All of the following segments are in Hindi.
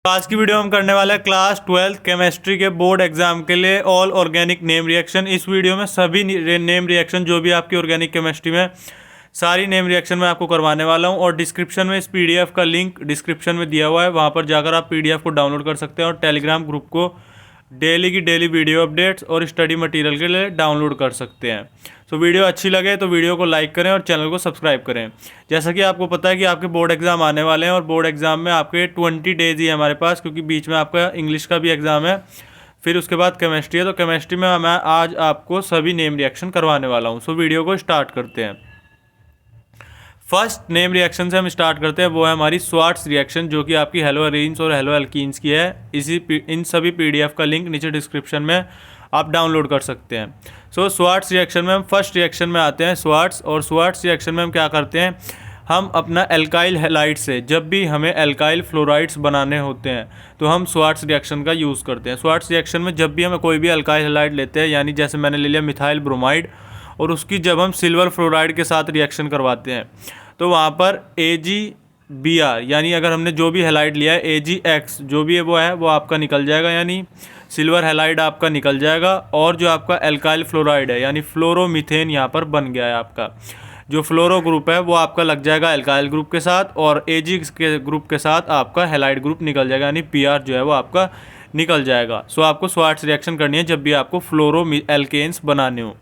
आज की वीडियो हम करने वाले हैं क्लास 12 केमिस्ट्री के बोर्ड एग्जाम के लिए ऑल ऑर्गेनिक नेम रिएक्शन। इस वीडियो में सभी नेम रिएक्शन जो भी आपकी ऑर्गेनिक केमिस्ट्री में सारी नेम रिएक्शन मैं आपको करवाने वाला हूं। और डिस्क्रिप्शन में इस पीडीएफ का लिंक डिस्क्रिप्शन में दिया हुआ है, वहां पर जाकर आप पीडीएफ को डाउनलोड कर सकते हैं और टेलीग्राम ग्रुप को डेली की डेली वीडियो अपडेट्स और स्टडी मटेरियल के लिए डाउनलोड कर सकते हैं। तो वीडियो अच्छी लगे तो वीडियो को लाइक करें और चैनल को सब्सक्राइब करें। जैसा कि आपको पता है कि आपके बोर्ड एग्जाम आने वाले हैं और बोर्ड एग्जाम में आपके 20 डेज ही है हमारे पास, क्योंकि बीच में आपका इंग्लिश का भी एग्जाम है, फिर उसके बाद केमिस्ट्री है। तो केमिस्ट्री में मैं आज आपको सभी नेम रिएक्शन करवाने वाला हूँ। सो वीडियो को स्टार्ट करते हैं। फर्स्ट नेम रिएक्शन से हम स्टार्ट करते हैं, वो है हमारी स्वार्ट्स रिएक्शन, जो कि आपकी हेलो एरीन्स और हेलो एल्कीन्स की है। इन सभी पीडीएफ का लिंक नीचे डिस्क्रिप्शन में आप डाउनलोड कर सकते हैं। सो स्वार्ट्स रिएक्शन में हम फर्स्ट रिएक्शन में आते हैं, स्वार्ट्स। और स्वार्ट्स रिएक्शन में हम क्या करते हैं, हम अपना एल्काइल हैलाइड से जब भी हमें एल्काइल फ्लोराइड्स बनाने होते हैं तो हम स्वार्ट्स रिएक्शन का यूज़ करते हैं। स्वार्ट्स रिएक्शन में जब भी हमें कोई भी एल्काइल हैलाइड लेते हैं, यानी जैसे मैंने ले लिया मिथाइल ब्रोमाइड, और उसकी जब हम सिल्वर फ्लोराइड के साथ रिएक्शन करवाते हैं तो वहाँ पर AgBr, यानी अगर हमने जो भी हैलाइड लिया है AgX जो भी है वो आपका निकल जाएगा, यानी सिल्वर हैलाइड आपका निकल जाएगा। और जो आपका एल्काइल फ्लोराइड है यानी फ्लोरोमीथेन यहाँ पर बन गया है, आपका जो फ्लोरो ग्रुप है वो आपका लग जाएगा एल्काइल ग्रुप के साथ, और Ag के ग्रुप के साथ आपका हैलाइड ग्रुप निकल जाएगा, यानी Pr जो है वो आपका निकल जाएगा। सो आपको स्वार्ट्स रिएक्शन करनी है जब भी आपको फ्लोरो एल्केन्स बनाने हो।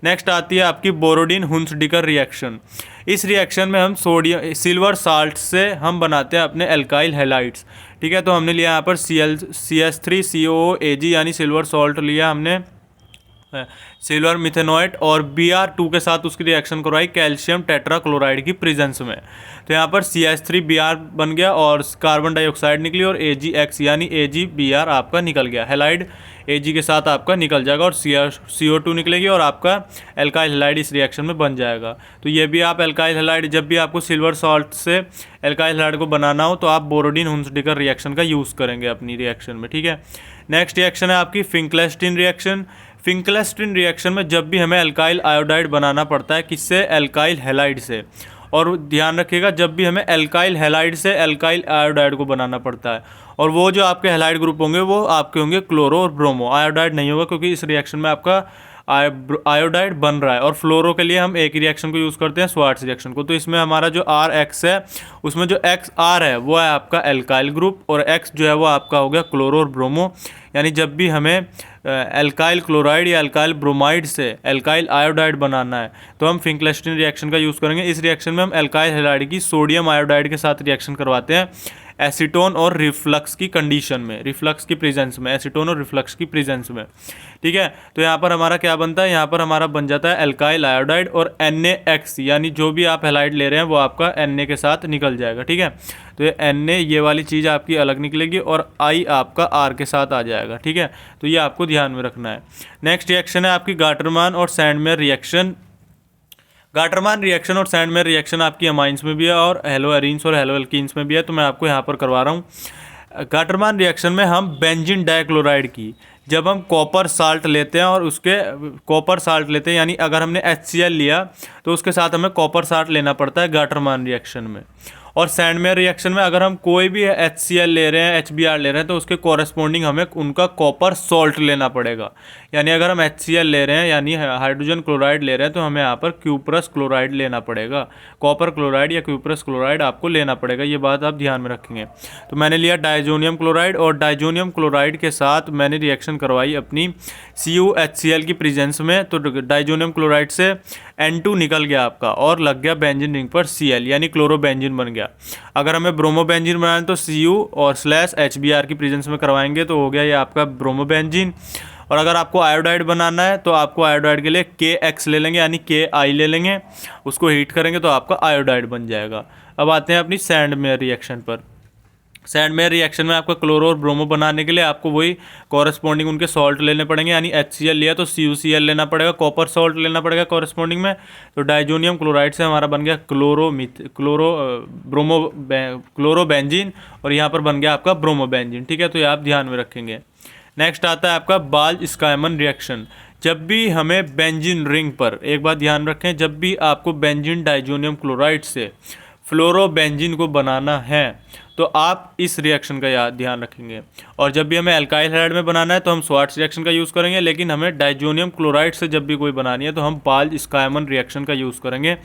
नेक्स्ट आती है आपकी बोरोडिन हुंसडिकर रिएक्शन। इस रिएक्शन में हम सोडियम सिल्वर साल्ट से हम बनाते हैं अपने एल्काइल हैलाइड्स। ठीक है, तो हमने लिया यहाँ पर CH3COOAg यानी सिल्वर सॉल्ट लिया हमने, सिल्वर मिथेनोएट, और Br2 के साथ उसकी रिएक्शन करवाई कैल्शियम टेट्राक्लोराइड की प्रेजेंस में। तो यहाँ पर CH3Br बन गया और कार्बन डाइऑक्साइड निकली, और AgX यानी AgBr आपका निकल गया। हैलाइड Ag के साथ आपका निकल जाएगा और CO2 निकलेगी और आपका एल्काइल हैलाइड इस रिएक्शन में बन जाएगा। तो ये भी आप एल्काइल हैलाइड जब भी आपको सिल्वर सॉल्ट से एल्काइल हैलाइड को बनाना हो तो आप बोरोडिन हुंसडिकर रिएक्शन का यूज़ करेंगे अपनी रिएक्शन में। ठीक है, नेक्स्ट रिएक्शन है आपकी फिंकलेस्टीन रिएक्शन। फिंकलेस्टीन रिएक्शन में जब भी हमें एल्काइल आयोडाइड बनाना पड़ता है, किससे, एल्काइल हैलाइड से। और ध्यान रखिएगा जब भी हमें एल्काइल हैलाइड से एल्काइल आयोडाइड को बनाना पड़ता है, और वो जो आपके हैलाइड ग्रुप होंगे वो आपके होंगे क्लोरो और ब्रोमो, आयोडाइड नहीं होगा, क्योंकि इस रिएक्शन में आपका आयोडाइड बन रहा है। और फ्लोरो के लिए हम एक ही रिएक्शन को यूज़ करते हैं, स्वार्ट्स रिएक्शन को। तो इसमें हमारा जो RX है उसमें जो XR है वो है आपका एल्काइल ग्रुप, और X जो है वो आपका हो गया क्लोरो और ब्रोमो। यानी जब भी हमें एल्काइल क्लोराइड या एल्काइल ब्रोमाइड से एल्काइल आयोडाइड बनाना है तो हम फिंकलेस्टीन रिएक्शन का यूज़ करेंगे। इस रिएक्शन में हम एल्काइल हैलाइड की सोडियम आयोडाइड के साथ रिएक्शन करवाते हैं एसीटोन और रिफ्लक्स की कंडीशन में, रिफ्लक्स की प्रेजेंस में, एसीटोन और रिफ्लक्स की प्रेजेंस में। ठीक है, तो यहाँ पर हमारा क्या बनता है, यहाँ पर हमारा बन जाता है एल्काइल आयोडाइड और NaX, यानी जो भी आप हैलाइड ले रहे हैं वो आपका Na के साथ निकल जाएगा। ठीक है, तो ये Na ये वाली चीज़ आपकी अलग निकलेगी और I आपका R के साथ आ जाएगा। ठीक है, तो ये आपको ध्यान में रखना है। नेक्स्ट रिएक्शन है आपकी गाटरमान और सैंडमेयर रिएक्शन। गाटरमान रिएक्शन और सैंडमेयर रिएक्शन आपकी अमाइंस में भी है और हेलो एरीन्स और हेलो एल्कीन्स में भी है, तो मैं आपको यहाँ पर करवा रहा हूँ। गाटरमान रिएक्शन में हम बेंजीन डाइक्लोराइड की जब हम कॉपर साल्ट लेते हैं और उसके कॉपर साल्ट लेते हैं, यानी अगर हमने HCl लिया तो उसके साथ हमें कॉपर साल्ट लेना पड़ता है गाटरमान रिएक्शन में। और सैंडमेयर रिएक्शन में अगर हम कोई भी HCl ले रहे हैं, HBr ले रहे हैं, तो उसके कॉरेस्पॉन्डिंग हमें उनका कॉपर सॉल्ट लेना पड़ेगा। यानी अगर हम HCl ले रहे हैं यानी हाइड्रोजन क्लोराइड ले रहे हैं तो हमें यहाँ पर क्यूप्रस क्लोराइड लेना पड़ेगा, कॉपर क्लोराइड या क्यूप्रस क्लोराइड आपको लेना पड़ेगा। ये बात आप ध्यान में रखेंगे। तो मैंने लिया डाइजोनियम क्लोराइड, और डाइजोनियम क्लोराइड के साथ मैंने रिएक्शन करवाई अपनी CuHCl की प्रेजेंस में। तो डाइजोनियम क्लोराइड से N2 निकल गया आपका और लग गया बेंजीन रिंग पर Cl, यानी क्लोरोबेंजीन बन गया। अगर हमें ब्रोमोबेंजीन बनाना है तो Cu और /HBr की प्रेजेंस में करवाएंगे तो हो गया ये आपका ब्रोमोबेंजीन। और अगर आपको आयोडाइड बनाना है तो आपको आयोडाइड के लिए KX ले लेंगे, यानी KI ले लेंगे, उसको हीट करेंगे तो आपका आयोडाइड बन जाएगा। अब आते हैं अपनी सैंडमेयर रिएक्शन पर। सैंडमेयर रिएक्शन में आपका क्लोरो और ब्रोमो बनाने के लिए आपको वही कॉरेस्पॉन्डिंग उनके सॉल्ट लेने पड़ेंगे, यानी HCl लिया तो CuCl लेना पड़ेगा, कॉपर सॉल्ट लेना पड़ेगा कॉरेस्पॉन्डिंग में। तो डाइजोनियम क्लोराइड से हमारा बन गया क्लोरोबेंजीन, और यहाँ पर बन गया आपका ब्रोमोबेंजीन। ठीक है, तो ये आप ध्यान में रखेंगे। नेक्स्ट आता है आपका बाल्ज-स्कायमन रिएक्शन। जब भी हमें बेंजीन रिंग पर, एक बात ध्यान रखें, जब भी आपको बेंजीन डाइजोनियम क्लोराइड से फ्लोरोबेंजीन को बनाना है तो आप इस रिएक्शन का ध्यान रखेंगे। और जब भी हमें एल्काइल हैलाइड में बनाना है तो हम स्वार्ट्ज रिएक्शन का यूज़ करेंगे, लेकिन हमें डाइजोनियम क्लोराइड से जब भी कोई बनानी है तो हम बाल्ज-स्कायमन रिएक्शन का यूज़ करेंगे।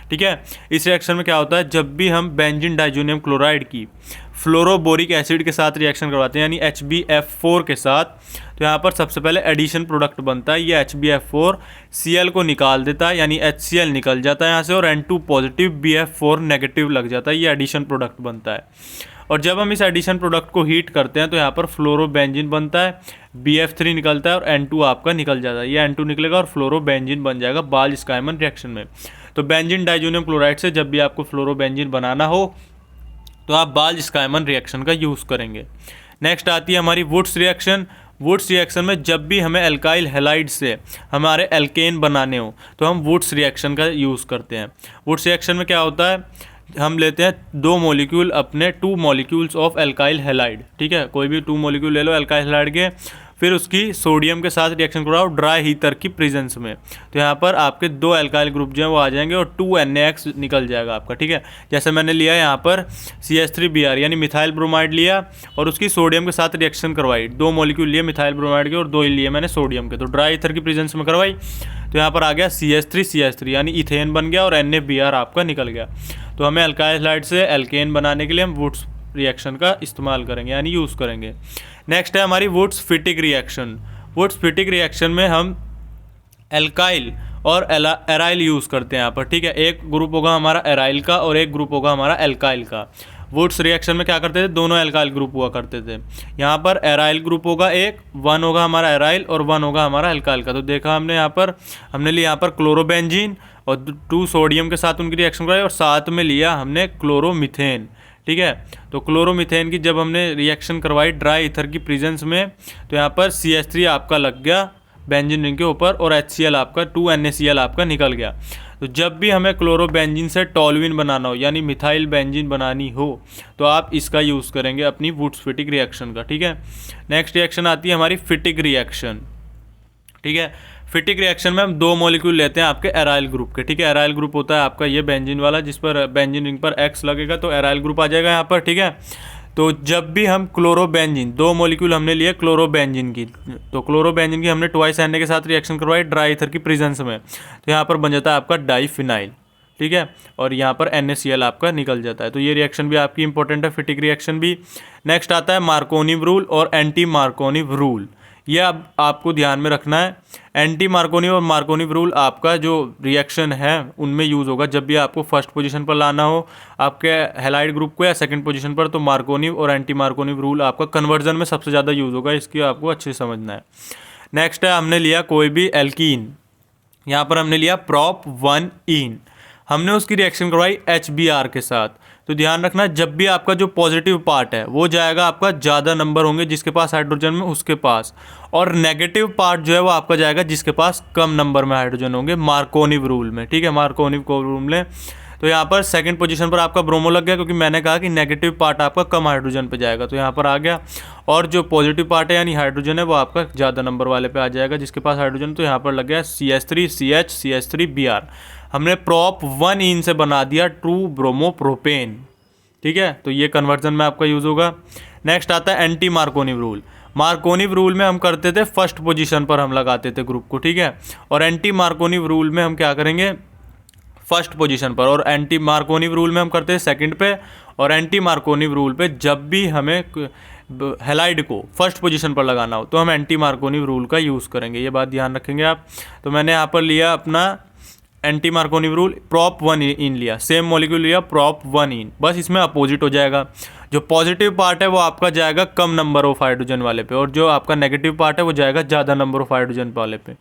ठीक है, इस रिएक्शन में क्या होता है, जब भी हम बेंजीन डाइजोनियम क्लोराइड की फ्लोरोबोरिक एसिड के साथ रिएक्शन करवाते हैं यानी HbF4 के साथ, तो यहाँ पर सबसे पहले एडिशन प्रोडक्ट बनता है। ये HbF4 Cl को निकाल देता है यानी HCl निकल जाता है यहाँ से, और N2 पॉजिटिव BF4 नेगेटिव लग जाता है, ये एडिशन प्रोडक्ट बनता है। और जब हम इस एडिशन प्रोडक्ट को हीट करते हैं तो यहाँ पर फ्लोरोबेंजीन बनता है, BF3 निकलता है और N2 आपका निकल जाता है। ये N2 निकलेगा और फ्लोरोबेंजीन बन जाएगा बाल्ज-स्कायमन रिएक्शन में। तो बेंजीन डाइजोनियम क्लोराइड से जब भी आपको फ्लोरोबेंजीन बनाना हो तो आप बाल्ज-स्कायमन रिएक्शन का यूज़ करेंगे। नेक्स्ट आती है हमारी वुड्स रिएक्शन। वुड्स रिएक्शन में जब भी हमें एल्काइल हैलाइड से हमारे एल्केन बनाने हो तो हम वुड्स रिएक्शन का यूज़ करते हैं। वुड्स रिएक्शन में क्या होता है, हम लेते हैं 2 मॉलिक्यूल अपने 2 मॉलिक्यूल्स ऑफ एल्काइल हैलाइड। ठीक है, कोई भी 2 मॉलिक्यूल ले लो एल्काइल हैलाइड के, फिर उसकी सोडियम के साथ रिएक्शन कराओ ड्राई हीटर की प्रेजेंस में, तो यहाँ पर आपके 2 एल्काइल ग्रुप जो हैं वो आ जाएंगे और 2 NaX निकल जाएगा आपका। ठीक है, जैसे मैंने लिया यहाँ पर CH3Br यानी मिथाइल ब्रोमाइड लिया और उसकी सोडियम के साथ रिएक्शन करवाई, 2 मॉलिक्यूल लिए मिथाइल ब्रोमाइड के और 2 ही लिए मैंने सोडियम के, तो ड्राई ईथर की प्रेजेंस में करवाई, तो यहाँ पर आ गया CH3 यानी इथेन बन गया और NaBr आपका निकल गया। तो हमें एल्काइल हैलाइड से एल्केन बनाने के लिए हम वुड्स रिएक्शन का इस्तेमाल करेंगे यानी यूज़ करेंगे। नेक्स्ट है हमारी Wurtz Fittig reaction. Wurtz Fittig reaction में हम एल्काइल और एराइल यूज़ करते हैं यहाँ पर। ठीक है, एक ग्रुप होगा हमारा एराइल का और एक ग्रुप होगा हमारा एल्काइल का। वुड्स रिएक्शन में क्या करते थे, दोनों एल्काइल ग्रुप हुआ करते थे। यहाँ पर एराइल ग्रुप होगा, एक 1 होगा हमारा एराइल और 1 होगा हमारा एल्काइल का। तो देखा हमने यहाँ पर, हमने लिया यहाँ पर क्लोरोबेंजीन और 2 सोडियम के साथ उनकी रिएक्शन कराई और साथ में लिया हमने क्लोरोमीथेन। ठीक है, तो क्लोरोमीथेन की जब हमने रिएक्शन करवाई ड्राई ईथर की प्रेजेंस में तो यहाँ पर CH3 आपका लग गया बेंजीन रिंग के ऊपर और HCl आपका 2 NaCl आपका निकल गया। तो जब भी हमें क्लोरोबेंजीन से टॉल्यूइन बनाना हो यानी मिथाइल बेंजीन बनानी हो तो आप इसका यूज़ करेंगे अपनी वुड्स फिटिक रिएक्शन का। ठीक है, नेक्स्ट रिएक्शन आती है हमारी फिटिक रिएक्शन। ठीक है, फिटिक रिएक्शन में हम 2 मॉलिक्यूल लेते हैं आपके एराइल ग्रुप के। ठीक है, एराइल ग्रुप होता है आपका ये बेंजीन वाला, जिस पर बेंजीन रिंग पर X लगेगा तो एराइल ग्रुप आ जाएगा यहाँ पर। ठीक है, तो जब भी हम क्लोरोबेंजीन 2 मॉलिक्यूल हमने लिए क्लोरोबेंजीन की, तो क्लोरोबेंजीन की हमने ट्वाइस Na के साथ रिएक्शन करवाई ड्राई ईथर की प्रेजेंस में, तो यहाँ पर बन जाता है आपका डाईफिनाइल। ठीक है, और यहाँ पर NaCl आपका निकल जाता है। तो ये रिएक्शन भी आपकी इंपॉर्टेंट है, फिटिक रिएक्शन भी। नेक्स्ट आता है मार्कोनिव रूल और एंटी मार्कोनिव रूल। ये अब आपको ध्यान में रखना है। एंटी मार्कोनिव और मार्कोनिव रूल आपका जो रिएक्शन है उनमें यूज़ होगा जब भी आपको फर्स्ट पोजीशन पर लाना हो आपके हैलाइड ग्रुप को या सेकंड पोजीशन पर, तो मार्कोनिव और एंटी मार्कोनिव रूल आपका कन्वर्जन में सबसे ज़्यादा यूज़ होगा, इसकी आपको अच्छे से समझना है। नेक्स्ट है हमने लिया कोई भी एल्कीन, यहाँ पर हमने लिया prop 1ene, हमने उसकी रिएक्शन करवाई HBr के साथ। तो ध्यान रखना जब भी आपका जो पॉजिटिव पार्ट है वो जाएगा आपका ज़्यादा नंबर होंगे जिसके पास हाइड्रोजन में उसके पास, और नेगेटिव पार्ट जो है वो आपका जाएगा जिसके पास कम नंबर में हाइड्रोजन होंगे मार्कोनिव रूल में। ठीक है, मार्कोनिव को रूल में तो यहाँ पर सेकंड पोजीशन पर आपका ब्रोमो लग गया क्योंकि मैंने कहा कि नेगेटिव पार्ट आपका कम हाइड्रोजन पे जाएगा, तो यहाँ पर आ गया। और जो पॉजिटिव पार्ट है यानी हाइड्रोजन है वो आपका ज़्यादा नंबर वाले पे आ जाएगा जिसके पास हाइड्रोजन, तो यहाँ पर लग गया CH3CH CH3Br। हमने prop 1ene से बना दिया ट्रू ब्रोमोप्रोपेन। ठीक है, तो ये कन्वर्जन में आपका यूज़ होगा। नेक्स्ट आता है एंटी मार्कोनिव रूल। मार्कोनिव रूल में हम करते थे फर्स्ट पोजीशन पर हम लगाते थे ग्रुप को। ठीक है, और एंटी मार्कोनिव रूल में हम क्या करेंगे फर्स्ट पोजीशन पर, और एंटी मार्कोनिव रूल में हम करते हैं सेकंड पे, और एंटी मार्कोनिव रूल पे जब भी हमें हैलाइड को फर्स्ट पोजीशन पर लगाना हो तो हम एंटी मार्कोनिव रूल का यूज़ करेंगे, ये बात ध्यान रखेंगे आप। तो मैंने यहाँ पर लिया अपना एंटी मार्कोनिव रूल prop 1ene लिया, सेम मॉलिक्यूल लिया prop 1ene, बस इसमें अपोजिट हो जाएगा। जो पॉजिटिव पार्ट है वो आपका जाएगा कम नंबर ऑफ हाइड्रोजन वाले पे, और जो आपका नेगेटिव पार्ट है वो जाएगा ज़्यादा नंबर ऑफ हाइड्रोजन वाले पे।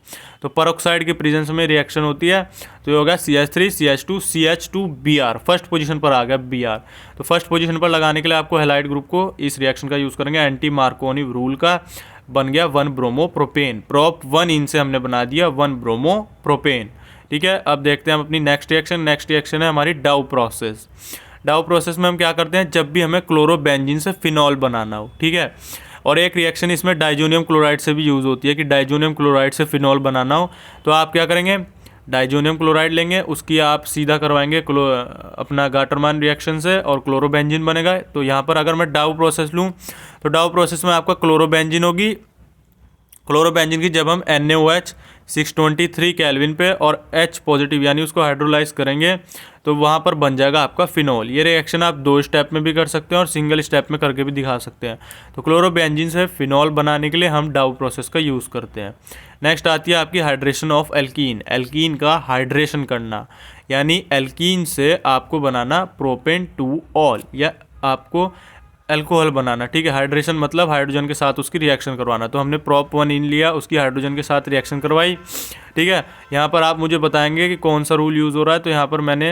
तो पेरोक्साइड की प्रेजेंस में रिएक्शन होती है, तो ये होगा CH3 CH2 CH2Br, first position पर आ गया Br। तो फर्स्ट पोजीशन पर लगाने के लिए आपको हैलाइड ग्रुप को इस रिएक्शन का यूज़ करेंगे एंटी मार्कोनिव रूल का, बन गया 1 ब्रोमोप्रोपेन। prop 1ene से हमने बना दिया 1 ब्रोमोप्रोपेन। ठीक है, अब देखते हैं हम अपनी नेक्स्ट रिएक्शन। नेक्स्ट रिएक्शन है हमारी डाउ प्रोसेस। डाउ प्रोसेस में हम क्या करते हैं जब भी हमें क्लोरोबेंजीन से फिनॉल बनाना हो। ठीक है, और एक रिएक्शन इसमें डाइजोनियम क्लोराइड से भी यूज़ होती है कि डाइजोनियम क्लोराइड से फिनॉल बनाना हो तो आप क्या करेंगे डाइजोनियम क्लोराइड लेंगे, उसकी आप सीधा करवाएंगे अपना गाटरमान रिएक्शन से और क्लोरोबेंजीन बनेगा। तो यहाँ पर अगर मैं डाउ प्रोसेस लूँ तो डाउ प्रोसेस में आपका क्लोरोबेंजीन होगी। क्लोरोबेंजीन की जब हम NaOH 623 केल्विन पे और H पॉजिटिव यानी उसको हाइड्रोलाइज करेंगे तो वहाँ पर बन जाएगा आपका फिनॉल। ये रिएक्शन आप 2 स्टेप में भी कर सकते हैं और सिंगल स्टेप में करके भी दिखा सकते हैं। तो क्लोरोबेंजीन से फिनॉल बनाने के लिए हम डाउ प्रोसेस का यूज़ करते हैं। नेक्स्ट आती है आपकी हाइड्रेशन ऑफ एल्कीन। एल्कीन का हाइड्रेशन करना यानी एल्कीन से आपको बनाना प्रोपेन टू ऑल या आपको अल्कोहल बनाना, ठीक है। हाइड्रेशन मतलब हाइड्रोजन के साथ उसकी रिएक्शन करवाना। तो हमने प्रोप 1 इन लिया, उसकी हाइड्रोजन के साथ रिएक्शन करवाई, ठीक है। यहाँ पर आप मुझे बताएंगे कि कौन सा रूल यूज़ हो रहा है। तो यहाँ पर मैंने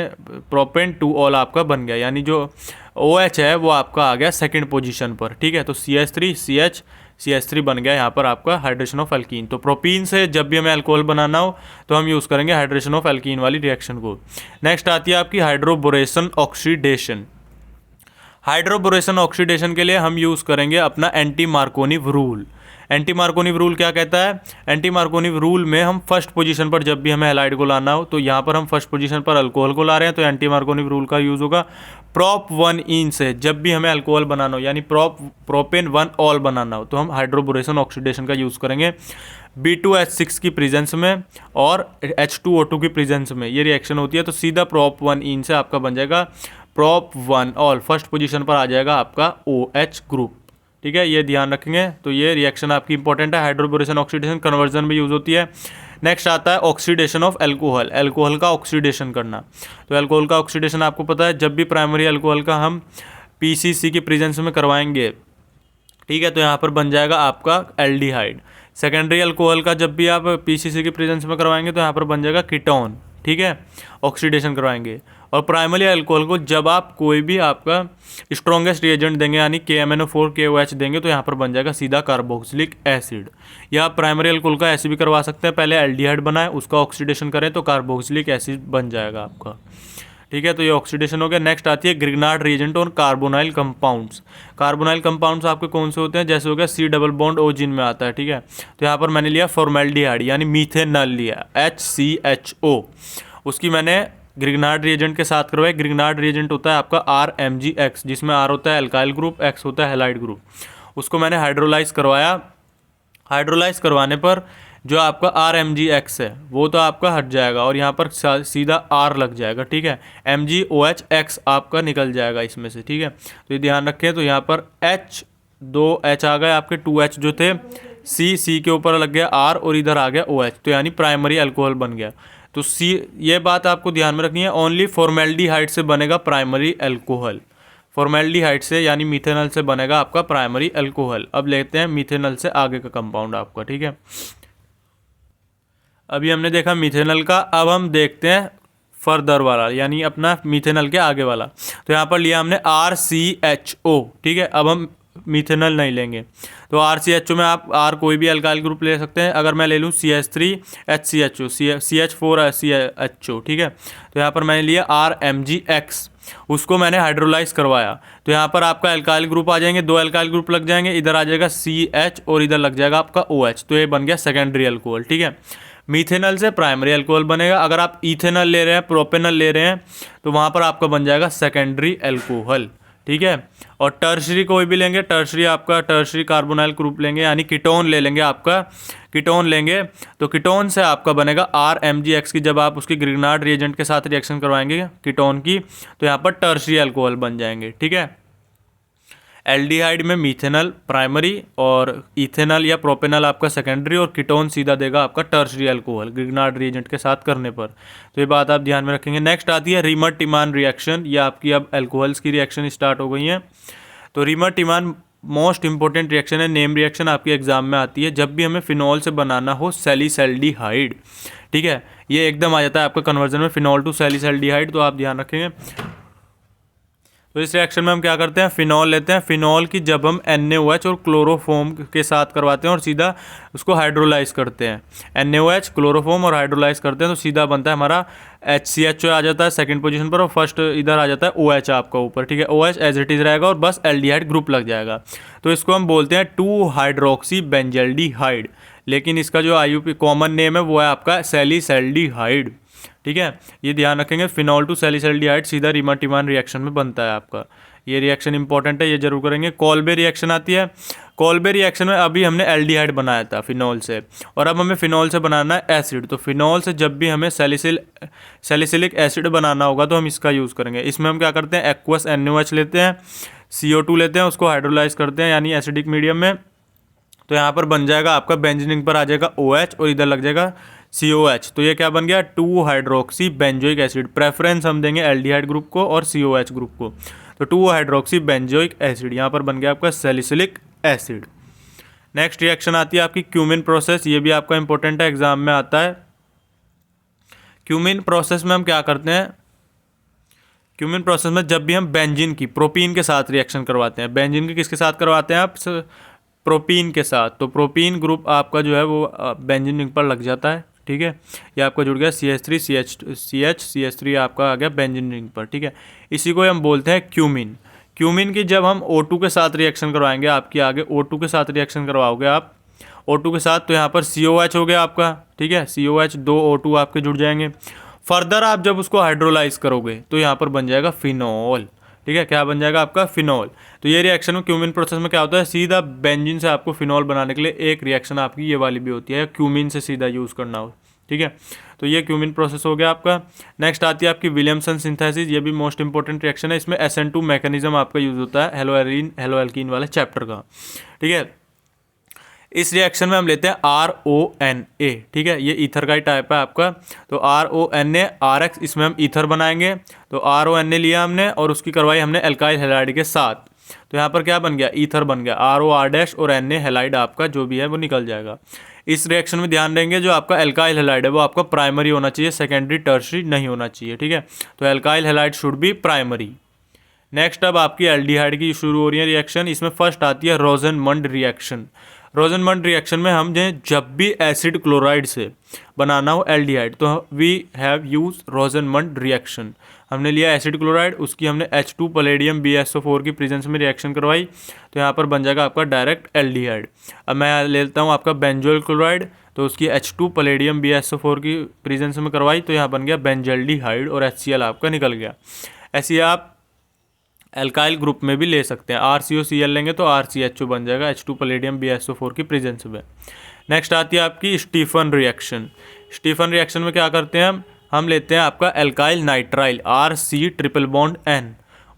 प्रोपेन टू ऑल आपका बन गया, यानी जो OH है वो आपका आ गया सेकंड पोजीशन पर, ठीक है। तो CH3 बन गया यहाँ पर आपका हाइड्रेशन ऑफ एल्कीन। तो प्रोपीन से जब भी हमें अल्कोहल बनाना हो तो हम यूज़ करेंगे हाइड्रेशन ऑफ एल्कीन वाली रिएक्शन को। नेक्स्ट आती है आपकी हाइड्रोबोरेशन ऑक्सीडेशन। हाइड्रोबोरेशन ऑक्सीडेशन के लिए हम यूज़ करेंगे अपना एंटी मार्कोनिव रूल। एंटी मार्कोनिव रूल क्या कहता है? एंटी मार्कोनिव रूल में हम फर्स्ट पोजीशन पर जब भी हमें हैलाइड को लाना हो, तो यहाँ पर हम फर्स्ट पोजीशन पर अल्कोहल को ला रहे हैं तो एंटी मार्कोनिव रूल का यूज़ होगा। प्रोप 1 इन से जब भी हमें अल्कोहल बनाना हो यानी प्रोपेन 1 ऑल बनाना हो तो हम हाइड्रोबोरेशन ऑक्सीडेशन का यूज़ करेंगे B2H6 की प्रेजेंस में और H2O2 की प्रेजेंस में ये रिएक्शन होती है। तो सीधा प्रोप 1 इन से आपका बन जाएगा प्रोप 1 ऑल, फर्स्ट पोजीशन पर आ जाएगा आपका OH ग्रुप, ठीक है। ये ध्यान रखेंगे। तो ये रिएक्शन आपकी इंपॉर्टेंट है। हाइड्रोबोरेशन ऑक्सीडेशन कन्वर्जन में यूज़ होती है। नेक्स्ट आता है ऑक्सीडेशन ऑफ अल्कोहल। अल्कोहल का ऑक्सीडेशन करना। तो अल्कोहल का ऑक्सीडेशन आपको पता है, जब भी प्राइमरी अल्कोहल का हम PCC की प्रेजेंस में करवाएंगे, ठीक है, तो यहाँ पर बन जाएगा आपका एल्डिहाइड। सेकेंडरी अल्कोहल का जब भी आप PCC की प्रेजेंस में करवाएंगे तो यहाँ पर बन जाएगा कीटोन, ठीक है, ऑक्सीडेशन करवाएंगे। और प्राइमरी अल्कोहल को जब आप कोई भी आपका स्ट्रॉन्गेस्ट रिएजेंट देंगे यानी KMnO4 KOH देंगे तो यहाँ पर बन जाएगा सीधा कार्बोक्सिलिक एसिड। या आप प्राइमरी अल्कोहल का ऐसे भी करवा सकते हैं, पहले एल्डिहाइड बनाए उसका ऑक्सीडेशन करें तो कार्बोक्सिलिक एसिड बन जाएगा आपका, ठीक है। तो ये ऑक्सीडेशन हो गया। नेक्स्ट आती है ग्रिग्नार्ड रिएजेंट और कार्बोनाइल कंपाउंड्स। कार्बोनाइल कंपाउंड्स आपके कौन से होते हैं? जैसे हो गया C डबल बॉन्ड O जिन में आता है, ठीक है। तो यहाँ पर मैंने लिया फॉर्मेल्डिहाइड यानी मीथेनॉल लिया HCHO, उसकी मैंने ग्रिग्नार्ड रिएजेंट के साथ करवाया। ग्रिग्नार्ड रिएजेंट होता है आपका RMgX, जिसमें R होता है अल्काइल ग्रुप, X होता है हैलाइड ग्रुप। उसको मैंने हाइड्रोलाइज करवाया। हाइड्रोलाइज करवाने पर जो आपका RMgX है वो तो आपका हट जाएगा और यहाँ पर सीधा R लग जाएगा, ठीक है। MgOHX आपका निकल जाएगा इसमें से, ठीक है। तो ये ध्यान रखें। तो यहाँ पर H2H आ गए आपके, 2H जो थे C के ऊपर लग गया R और इधर आ गया OH, तो यानी प्राइमरी अल्कोहल बन गया। तो ये बात आपको ध्यान में रखनी है, ओनली फॉर्मेल्डिहाइड से बनेगा प्राइमरी अल्कोहल। फॉर्मेल्डिहाइड से यानी मीथेनॉल से बनेगा आपका प्राइमरी अल्कोहल। अब लेते हैं मीथेनॉल से आगे का कंपाउंड आपका, ठीक है। अभी हमने देखा मीथेनॉल का, अब हम देखते हैं फर्दर वाला यानी अपना मीथेनॉल के आगे वाला। तो यहाँ पर लिया हमने RCHO, ठीक है। अब हम मीथेनॉल नहीं लेंगे तो RCHO में आप R कोई भी अल्काइल ग्रुप ले सकते हैं। अगर मैं ले लूँ CH3HCHO CH4HCHO, ठीक है। तो यहाँ पर मैंने लिया RMgX, उसको मैंने हाइड्रोलाइज करवाया। तो यहाँ पर आपका अल्काइल ग्रुप आ जाएंगे, 2 अल्काइल ग्रुप लग जाएंगे, इधर आ जाएगा CH और इधर लग जाएगा आपका OH। तो ये बन गया सेकेंडरी अल्कोहल, ठीक है। मीथेनॉल से प्राइमरी अल्कोहल बनेगा। अगर आप इथेनॉल ले रहे हैं, प्रोपेनॉल ले रहे हैं तो वहाँ पर आपका बन जाएगा सेकेंडरी अल्कोहल, ठीक है। और टर्शरी कोई भी लेंगे, टर्शरी आपका टर्शरी कार्बोनाइल ग्रुप लेंगे यानी कीटोन ले लेंगे, आपका कीटोन लेंगे तो कीटोन से आपका बनेगा RMgX की। जब आप उसकी ग्रिग्नार्ड रिएजेंट के साथ रिएक्शन करवाएंगे कीटोन की तो यहाँ पर टर्शरी अल्कोहल बन जाएंगे, ठीक है। एल्डिहाइड में मीथेनॉल प्राइमरी और इथेनॉल या प्रोपेनॉल आपका सेकेंडरी और कीटोन सीधा देगा आपका टर्शरी अल्कोहल ग्रिग्नार्ड रिएजेंट के साथ करने पर। तो ये बात आप ध्यान में रखेंगे। नेक्स्ट आती है रीमर टिमान रिएक्शन। ये आपकी अब अल्कोहल्स की रिएक्शन स्टार्ट हो गई हैं। तो रीमर टिमान मोस्ट इंपॉर्टेंट रिएक्शन है, नेम रिएक्शन आपके एग्जाम में आती है जब भी हमें फिनॉल से बनाना हो सैलिसल्डिहाइड, ठीक है। ये एकदम आ जाता है आपका कन्वर्जन में फिनॉल टू सैलिसल्डिहाइड, तो आप ध्यान रखेंगे। तो इस रिएक्शन में हम क्या करते हैं, फिनॉल लेते हैं। फिनॉल की जब हम NaOH और क्लोरोफॉर्म के साथ करवाते हैं और सीधा उसको हाइड्रोलाइज करते हैं, NaOH क्लोरोफॉर्म और हाइड्रोलाइज करते हैं तो सीधा बनता है हमारा HCHO आ जाता है सेकंड पोजीशन पर और फर्स्ट इधर आ जाता है OH आपका ऊपर, ठीक है। OH एज इट इज रहेगा और बस एल्डिहाइड ग्रुप लग जाएगा। तो इसको हम बोलते हैं 2 हाइड्रोक्सी बेंजल्डिहाइड, लेकिन इसका जो IUP कॉमन नेम है वो है आपका सैलिसल्डिहाइड। ठीक है, ये ध्यान रखेंगे। फिनॉल टू सैलिसैल्डिहाइड सीधा रीमा-टिमान रिएक्शन में बनता है आपका, ये रिएक्शन इंपॉर्टेंट है, ये जरूर करेंगे। कॉल्बे रिएक्शन आती है। कॉल्बे रिएक्शन में अभी हमने एल्डिहाइड बनाया था फिनॉल से, और अब हमें फिनॉल से बनाना है एसिड। तो फिनॉल से जब भी हमें सैलिसिलिक एसिड बनाना होगा तो हम इसका यूज़ करेंगे। इसमें हम क्या करते हैं, एक्वस NaOH लेते हैं, CO2 लेते हैं, उसको हाइड्रोलाइज करते हैं यानी एसिडिक मीडियम में। तो यहाँ पर बन जाएगा आपका बेंजीन पर आ जाएगा OH और इधर लग जाएगा COH। तो ये क्या बन गया, 2 हाइड्रोक्सी बेंजोइक एसिड। प्रेफरेंस हम देंगे एल्डिहाइड ग्रुप को और COH ग्रुप को। तो 2 हाइड्रोक्सी बेंजोइक एसिड यहाँ पर बन गया आपका सैलिसिलिक एसिड। नेक्स्ट रिएक्शन आती है आपकी क्यूमिन प्रोसेस। ये भी आपका इंपॉर्टेंट है, एग्जाम में आता है। क्यूमिन प्रोसेस में हम क्या करते हैं, क्यूमिन प्रोसेस में जब भी हम बेंजीन की प्रोपीन के साथ रिएक्शन करवाते हैं, बेंजीन की किसके साथ करवाते हैं आप, प्रोपीन के साथ। तो प्रोपीन ग्रुप आपका जो है वो बेंजीन रिंग पर लग जाता है, ठीक है। ये आपका जुड़ गया CH3 CH3 आपका आ गया बेंजीन रिंग पर, ठीक है। इसी को हम बोलते हैं क्यूमिन। क्यूमिन की जब हम O2 के साथ रिएक्शन करवाएंगे, आपकी आगे O2 के साथ रिएक्शन करवाओगे आप O2 के साथ, तो यहाँ पर COH हो गया आपका, ठीक है। COH 2 O2 आपके जुड़ जाएंगे। फर्दर आप जब उसको हाइड्रोलाइज करोगे तो यहाँ पर बन जाएगा फिनॉल, ठीक है। क्या बन जाएगा आपका, फिनॉल। तो ये रिएक्शन में क्यूमिन प्रोसेस में क्या होता है, सीधा बेंजीन से आपको फिनॉल बनाने के लिए एक रिएक्शन आपकी ये वाली भी होती है, क्यूमिन से सीधा यूज़ करना हो, ठीक है। तो ये क्यूमिन प्रोसेस हो गया आपका। नेक्स्ट आती है आपकी विलियमसन सिंथेसिस। ये भी मोस्ट इंपॉर्टेंट रिएक्शन है। इसमें SN2 मैकेनिज्म आपका यूज़ होता है हेलो एल्कीन वाले चैप्टर का, ठीक है। इस रिएक्शन में हम लेते हैं RONA, ठीक है। ये ईथर का ही टाइप है आपका। तो RONA RX, इसमें हम ईथर बनाएंगे। तो RONA लिया हमने और उसकी करवाई हमने एल्काइल हैलाइड के साथ। तो यहाँ पर क्या बन गया, ईथर बन गया। ROR' और Na हैलाइड आपका जो भी है वो निकल जाएगा। इस रिएक्शन में ध्यान देंगे जो आपका एल्काइल हैलाइड है वो आपका प्राइमरी होना चाहिए, सेकेंडरी टर्शरी नहीं होना चाहिए, ठीक है। तो alkyl halide should be primary. Next अब आपकी एल्डिहाइड की शुरू हो रही है रिएक्शन। इसमें फर्स्ट आती है रोजनमंड रिएक्शन। रोजनमंड रिएक्शन में हम जब भी एसिड क्लोराइड से बनाना हो एल्डिहाइड तो we have use Rosenmund reaction. हमने लिया एसिड क्लोराइड, उसकी हमने H2 पैलेडियम BSO4 की प्रेजेंस में रिएक्शन करवाई, तो यहाँ पर बन जाएगा आपका डायरेक्ट एल्डिहाइड। अब मैं लेता हूँ आपका बेंजोइल क्लोराइड, तो उसकी H2 पैलेडियम BSO4 की प्रेजेंस में करवाई, तो यहाँ बन गया बेंजल्डिहाइड और HCl आपका निकल गया। ऐसे आप एल्काइल ग्रुप में भी ले सकते हैं, RCOCl लेंगे तो RCHO बन जाएगा H2 पैलेडियम BSO4 की प्रेजेंस में। नेक्स्ट आती है आपकी स्टीफन रिएक्शन। स्टीफन रिएक्शन में क्या करते हैं हम लेते हैं आपका alkyl nitrile RC triple bond N,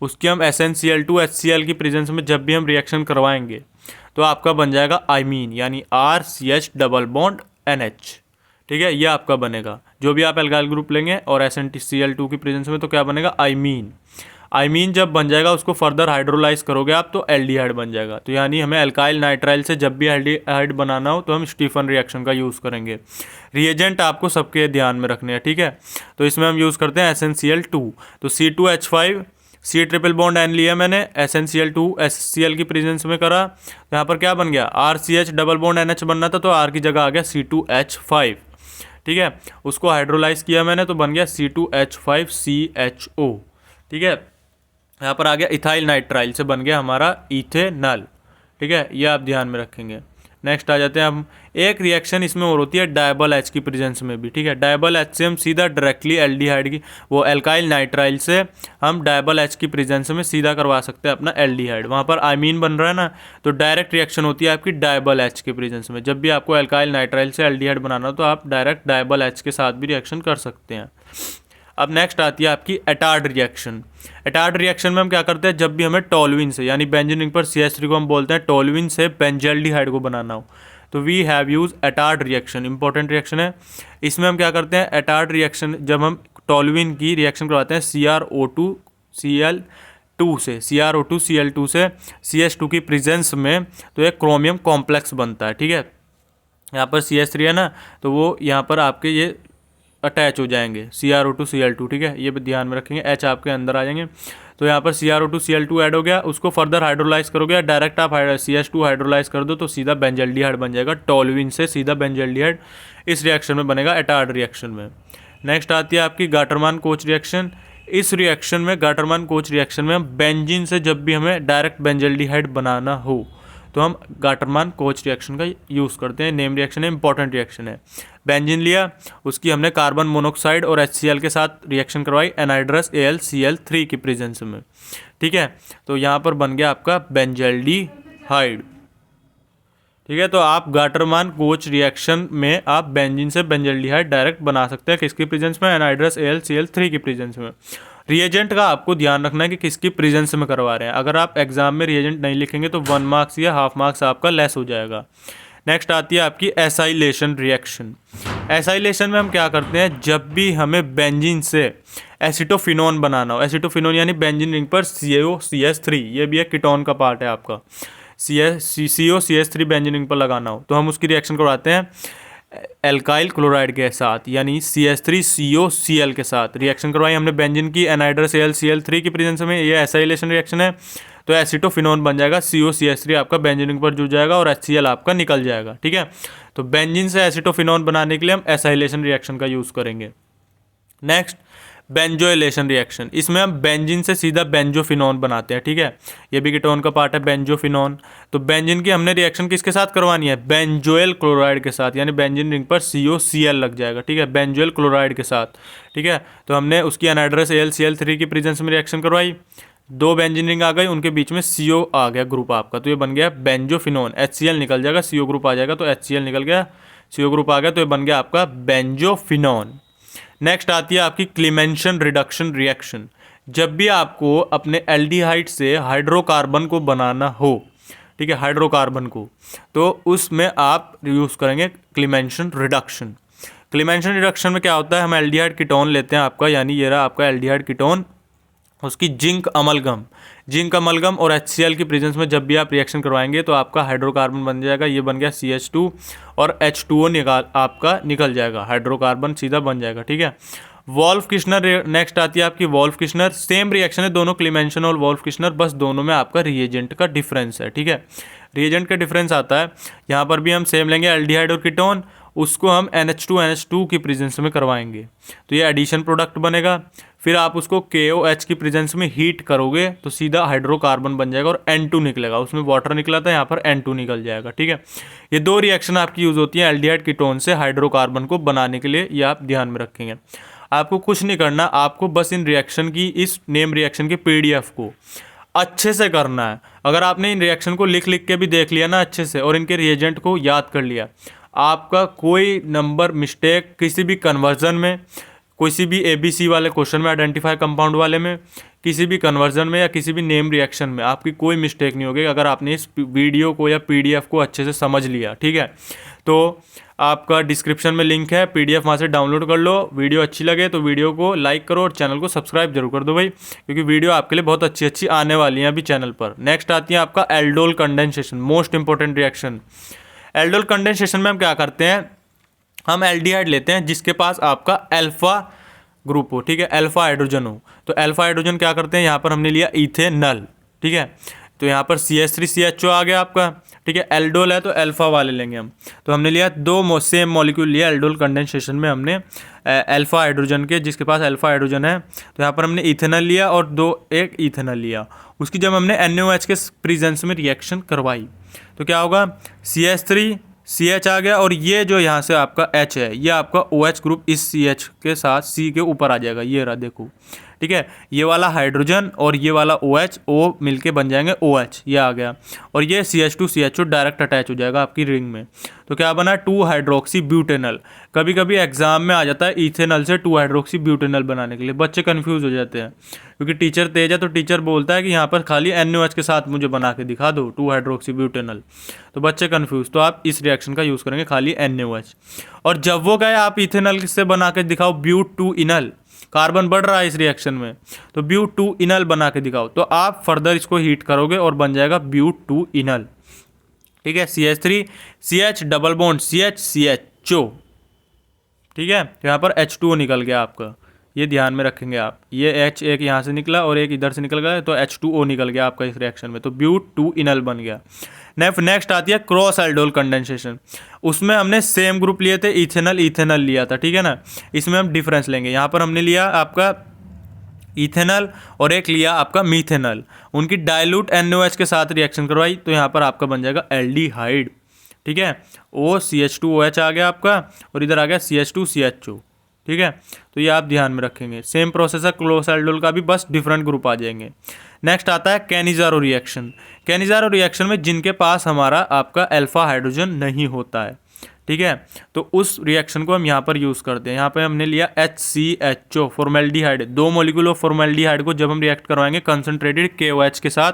उसकी हम SnCl2 HCl की प्रेजेंस में जब भी हम रिएक्शन करवाएंगे तो आपका बन जाएगा आइमीन यानी RCH डबल बॉन्ड NH, ठीक है। ये आपका बनेगा जो भी आप एल्काइल ग्रुप लेंगे और SnCl2 की प्रेजेंस में तो क्या बनेगा आइमीन। आइमीन जब बन जाएगा उसको फर्दर हाइड्रोलाइज करोगे आप तो एल्डिहाइड बन जाएगा। तो यानी हमें एल्काइल नाइट्राइल से जब भी एल्डिहाइड बनाना हो तो हम स्टीफन रिएक्शन का यूज़ करेंगे। रिएजेंट आपको सबके ध्यान में रखने हैं, ठीक है। तो इसमें हम यूज़ करते हैं SnCl2। तो C2H5 C triple bond N लिया मैंने, SnCl2 HCl की प्रेजेंस में करा, तो यहाँ पर क्या बन गया RCH डबल बॉन्ड NH बनना था तो R की जगह आ गया C2H5, ठीक है। उसको हाइड्रोलाइज किया मैंने तो बन गया C2H5CHO, ठीक है। यहाँ पर आ गया इथाइल नाइट्राइल से बन गया हमारा इथेनॉल, ठीक है। ये आप ध्यान में रखेंगे। नेक्स्ट आ जाते हैं हम, एक रिएक्शन इसमें और होती है डायबल H की प्रेजेंस में भी, ठीक है। डायबल H से हम सीधा डायरेक्टली एल्डिहाइड की वो एल्काइल नाइट्राइल से हम डायबल H की प्रेजेंस में सीधा करवा सकते हैं अपना एल्डिहाइड। वहाँ पर आइमीन बन रहा है ना, तो डायरेक्ट रिएक्शन होती है आपकी डायबल H की प्रेजेंस में। जब भी आपको एल्काइल नाइट्राइल से एल्डिहाइड बनाना हो तो आप डायरेक्ट डायबल H के साथ भी रिएक्शन कर सकते हैं। अब नेक्स्ट आती है आपकी एटार्ड रिएक्शन। एटार्ड रिएक्शन में हम क्या करते हैं जब भी हमें टोलुइन से यानी बेंजीन रिंग पर CH3 को हम बोलते हैं टोलुइन से बेंजल्डिहाइड को बनाना हो तो we have use Etard reaction. Important reaction है। इसमें हम क्या करते हैं एटार्ड रिएक्शन जब हम टोलुइन की रिएक्शन करवाते हैं CrO2Cl2 से CrO2Cl2 से CH2 की प्रेजेंस में तो एक क्रोमियम कॉम्प्लेक्स बनता है, ठीक है। यहाँ पर CH3 है ना तो वो यहाँ पर आपके ये अटैच हो जाएंगे CrO2Cl2, ठीक है। ये भी ध्यान में रखेंगे, H आपके अंदर आ जाएंगे। तो यहाँ पर CrO2Cl2 ऐड हो गया, उसको फर्दर हाइड्रोलाइज करोगे डायरेक्ट आप CH2 हाइड्रोलाइज कर दो तो सीधा बेंजल्डिहाइड बन जाएगा। टोलुइन से सीधा बेंजल्डिहाइड इस रिएक्शन में बनेगा एटार्ड रिएक्शन में। नेक्स्ट आती है आपकी गाटरमान कोच रिएक्शन। इस रिएक्शन में गाटरमान कोच रिएक्शन में हम बेंजीन से जब भी हमें डायरेक्ट बेंजल्डिहाइड बनाना हो तो हम गाटरमान कोच रिएक्शन का यूज़ करते हैं। नेम रिएक्शन है, इंपॉर्टेंट रिएक्शन है। बेंजीन लिया, उसकी हमने कार्बन मोनोऑक्साइड और HCl के साथ रिएक्शन करवाई एनहाइड्रस AlCl3 की प्रेजेंस में, ठीक है। तो यहाँ पर बन गया आपका बेंजल्डिहाइड, ठीक है। तो आप गाटरमान कोच रिएक्शन में आप बेंजीन से बेंजल्डिहाइड डायरेक्ट बना सकते हैं, किसकी प्रेजेंस में, एनहाइड्रस AlCl3 की प्रेजेंस में। रिएजेंट का आपको ध्यान रखना है कि किसकी प्रेजेंस में करवा रहे हैं। अगर आप एग्जाम में रिएजेंट नहीं लिखेंगे तो 1 मार्क्स या हाफ मार्क्स आपका लेस हो जाएगा। नेक्स्ट आती है आपकी एसाइलेशन रिएक्शन। एसाइलेशन में हम क्या करते हैं, जब भी हमें बेंजीन से एसिटोफिनोन बनाना हो, एसिटोफिनोन यानी बेंजीन रिंग पर COCH3, ये भी एक कीटोन का पार्ट है आपका, COCH3 बेंजीन रिंग पर लगाना हो, तो हम उसकी रिएक्शन करवाते हैं एल्काइल क्लोराइड के साथ, यानी CH3COCl के साथ रिएक्शन करवाई हमने बेंजीन की एनहाइड्रस AlCl3 की प्रेजेंस में। ये एसाइलेशन रिएक्शन है, तो एसिटोफिनोन बन जाएगा, COCH3 आपका बेंजीन रिंग पर जुड़ जाएगा और HCl आपका निकल जाएगा, ठीक है। तो बेंजीन से एसिटोफिनोन बनाने के लिए हम एसाइलेशन रिएक्शन का यूज़ करेंगे। नेक्स्ट बेंजोइलेशन रिएक्शन, इसमें हम बेंजीन से सीधा बेंजोफिनोन बनाते हैं, ठीक है। ये भी कीटोन का पार्ट है बेंजोफिनोन। तो बेंजीन की हमने रिएक्शन किसके साथ करवानी है, बेंजोइल क्लोराइड के साथ, यानी बेंजीन रिंग पर COCl लग जाएगा, ठीक है, बेंजोइल क्लोराइड के साथ, ठीक है। तो हमने उसकी एनहाइड्रस AlCl3 की प्रेजेंस में रिएक्शन करवाई, 2 बेंजीन रिंग आ गई, उनके बीच में CO आ गया ग्रुप आपका, तो ये बन गया बेंजोफिनोन। HCl निकल जाएगा, CO ग्रुप आ जाएगा, तो HCl निकल गया, CO ग्रुप आ गया, तो ये बन गया आपका बेंजोफिनोन। नेक्स्ट आती है आपकी क्लीमेंशन रिडक्शन रिएक्शन। जब भी आपको अपने एल्डिहाइड से हाइड्रोकार्बन को बनाना हो, ठीक है, हाइड्रोकार्बन को, तो उसमें आप यूज़ करेंगे क्लीमेंशन रिडक्शन। क्लीमेंशन रिडक्शन में क्या होता है, हम एल्डिहाइड कीटोन लेते हैं आपका, यानी ये रहा आपका एल्डिहाइड कीटोन, उसकी जिंक अमलगम और HCl की प्रेजेंस में जब भी आप रिएक्शन करवाएंगे तो आपका हाइड्रोकार्बन बन जाएगा, ये बन गया CH2 और H2O आपका निकल जाएगा, हाइड्रोकार्बन सीधा बन जाएगा, ठीक है। वोल्फ किश्नर नेक्स्ट आती है आपकी वोल्फ किश्नर। सेम रिएक्शन है दोनों, क्लीमेंशन और वोल्फ किश्नर, बस दोनों में आपका रिएजेंट का डिफरेंस है, ठीक है। रिएजेंट का डिफरेंस आता है, यहाँ पर भी हम सेम लेंगे एल्डिहाइड और कीटोन, उसको हम NH2 की प्रेजेंस में करवाएंगे, तो ये एडिशन प्रोडक्ट बनेगा। फिर आप उसको KOH की प्रेजेंस में हीट करोगे तो सीधा हाइड्रोकार्बन बन जाएगा और N2 निकलेगा, उसमें वाटर निकला था, यहाँ पर N2 निकल जाएगा, ठीक है। ये 2 रिएक्शन आपकी यूज़ होती है एल्डिहाइड कीटोन से हाइड्रोकार्बन को बनाने के लिए, ये आप ध्यान में रखेंगे। आपको कुछ नहीं करना, आपको बस इन रिएक्शन की, इस नेम रिएक्शन के PDF को अच्छे से करना है। अगर आपने इन रिएक्शन को लिख के भी देख लिया ना अच्छे से और इनके रिएजेंट को याद कर लिया, आपका कोई नंबर मिस्टेक किसी भी कन्वर्जन में, किसी भी ABC वाले क्वेश्चन में, आइडेंटिफाई कंपाउंड वाले में, किसी भी कन्वर्जन में या किसी भी नेम रिएक्शन में आपकी कोई मिस्टेक नहीं होगी अगर आपने इस वीडियो को या PDF को अच्छे से समझ लिया, ठीक है। तो आपका डिस्क्रिप्शन में लिंक है, PDF वहाँ से डाउनलोड कर लो। वीडियो अच्छी लगे तो वीडियो को लाइक करो और चैनल को सब्सक्राइब जरूर कर दो भाई, क्योंकि वीडियो आपके लिए बहुत अच्छी आने वाली हैं अभी चैनल पर। नेक्स्ट आती है आपका aldol condensation, most important reaction. Aldol condensation में हम क्या करते हैं, हम एल्डिहाइड लेते हैं जिसके पास आपका अल्फा ग्रुप हो, ठीक है, अल्फा हाइड्रोजन हो। तो अल्फा हाइड्रोजन क्या करते हैं, यहाँ पर हमने लिया इथेनॉल, ठीक है। तो यहाँ पर CH3CHO आ गया आपका, ठीक है। एल्डोल है तो अल्फा वाले लेंगे हम, तो हमने लिया 2 सेम मॉलिक्यूल लिया एल्डोल कंडेंसेशन में हमने अल्फा हाइड्रोजन के, जिसके पास अल्फा हाइड्रोजन है, तो यहाँ पर हमने इथेनॉल लिया और एक इथेनॉल लिया। उसकी जब हमने NaOH के प्रेजेंस में रिएक्शन करवाई तो क्या होगा, CH3CH आ गया और ये जो यहाँ से आपका H है, ये आपका OH ग्रुप इस CH के साथ C के ऊपर आ जाएगा, ये रहा देखो, ठीक है। ये वाला हाइड्रोजन और ये वाला OH O मिलके बन जाएंगे OH, ये आ गया, और ये CH2CHO डायरेक्ट अटैच हो जाएगा आपकी रिंग में। तो क्या बना, 2 हाइड्रोक्सी ब्यूटेनॉल। कभी कभी एग्जाम में आ जाता है इथेनॉल से 2 हाइड्रोक्सी ब्यूटेनॉल बनाने के लिए, बच्चे कंफ्यूज हो जाते हैं क्योंकि टीचर तेज है, तो टीचर बोलता है कि यहाँ पर खाली NaOH के साथ मुझे बना के दिखा दो 2 हाइड्रोक्सी ब्यूटेनॉल, तो बच्चे कंफ्यूज। तो आप इस रिएक्शन का यूज़ करेंगे खाली NaOH। और जब वो गए आप इथेनॉल से बना के दिखाओ ब्यूट-2-इनॉल, कार्बन बढ़ रहा है इस रिएक्शन में, तो ब्यूट-2-इनॉल बना के दिखाओ, तो आप फर्दर इसको हीट करोगे और बन जाएगा ब्यूट-2-इनॉल, ठीक है। CH3CH डबल बॉन्ड CH ठीक है। तो यहाँ पर H2O निकल गया आपका, ये ध्यान में रखेंगे आप, ये H एक यहाँ से निकला और एक इधर से निकल गया, तो H2O निकल गया आपका इस रिएक्शन में, तो ब्यूट-2-इनॉल बन गया। नेक्स्ट आती है क्रॉस एल्डोल कंडेंसेशन। उसमें हमने सेम ग्रुप लिए थे, इथेनॉल लिया था, ठीक है ना। इसमें हम डिफरेंस लेंगे, यहाँ पर हमने लिया आपका इथेनॉल और एक लिया आपका मीथेनॉल, उनकी डाइल्यूट NaOH के साथ रिएक्शन करवाई तो यहाँ पर आपका बन जाएगा एल्डिहाइड। ठीक है, OCH2OH आ गया आपका और इधर आ गया CH2CHO। ठीक है, तो ये आप ध्यान में रखेंगे। सेम प्रोसेस है क्लोरोसेल्डोल का भी, बस डिफरेंट ग्रुप आ जाएंगे। नेक्स्ट आता है कैनिजारो रिएक्शन। कैनिजारो रिएक्शन में जिनके पास हमारा आपका अल्फा हाइड्रोजन नहीं होता है, ठीक है, तो उस रिएक्शन को हम यहाँ पर यूज़ करते हैं। यहाँ पे हमने लिया HCHO formaldehyde, 2 molecule of formaldehyde को जब हम रिएक्ट करवाएंगे कंसनट्रेटेड KOH के साथ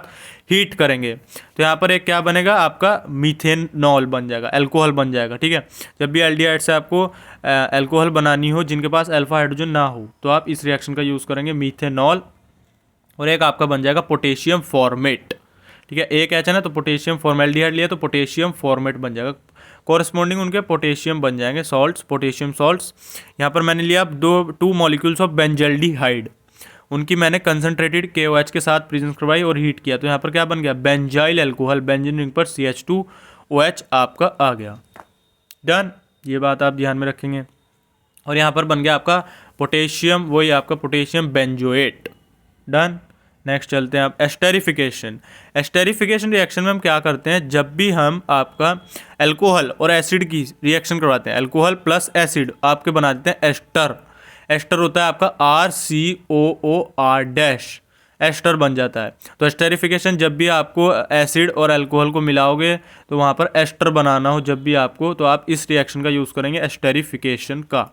हीट करेंगे तो यहाँ पर एक क्या बनेगा आपका मीथेनॉल बन जाएगा, अल्कोहल बन जाएगा। ठीक है, जब भी एल्डिहाइड से आपको अल्कोहल बनानी हो जिनके पास अल्फा हाइड्रोजन ना हो तो आप इस रिएक्शन का यूज़ करेंगे मीथेनॉल, और एक आपका बन जाएगा पोटेशियम फॉर्मेट। ठीक है, एक एच है ना तो पोटेशियम फॉर्मेल्डिहाइड लिया तो पोटेशियम फॉर्मेट बन जाएगा, कोरस्पॉन्डिंग उनके पोटेशियम बन जाएंगे सॉल्ट्स, पोटेशियम सॉल्ट्स। यहाँ पर मैंने लिया 2 मॉलिक्यूल्स ऑफ बेंजल्डिहाइड, उनकी मैंने कंसनट्रेटेड KOH के साथ प्रेजेंस करवाई और हीट किया तो यहाँ पर क्या बन गया बेंजाइल अल्कोहल, बेंजीन रिंग पर CH2OH आपका आ गया। डन, ये बात आप ध्यान में रखेंगे। और यहाँ पर बन गया आपका पोटेशियम, वही आपका पोटेशियम बेंजोएट। डन, नेक्स्ट चलते हैं आप एस्टेरिफिकेशन। एस्टेरिफिकेशन रिएक्शन में हम क्या करते हैं, जब भी हम आपका अल्कोहल और एसिड की रिएक्शन करवाते हैं, अल्कोहल प्लस एसिड आपके बना देते हैं एस्टर। एस्टर होता है आपका RCOOR-, एस्टर बन जाता है। तो एस्टेरिफिकेशन जब भी आपको एसिड और अल्कोहल को मिलाओगे तो वहाँ पर एस्टर बनाना हो जब भी आपको, तो आप इस रिएक्शन का यूज़ करेंगे एस्टेरिफिकेशन का।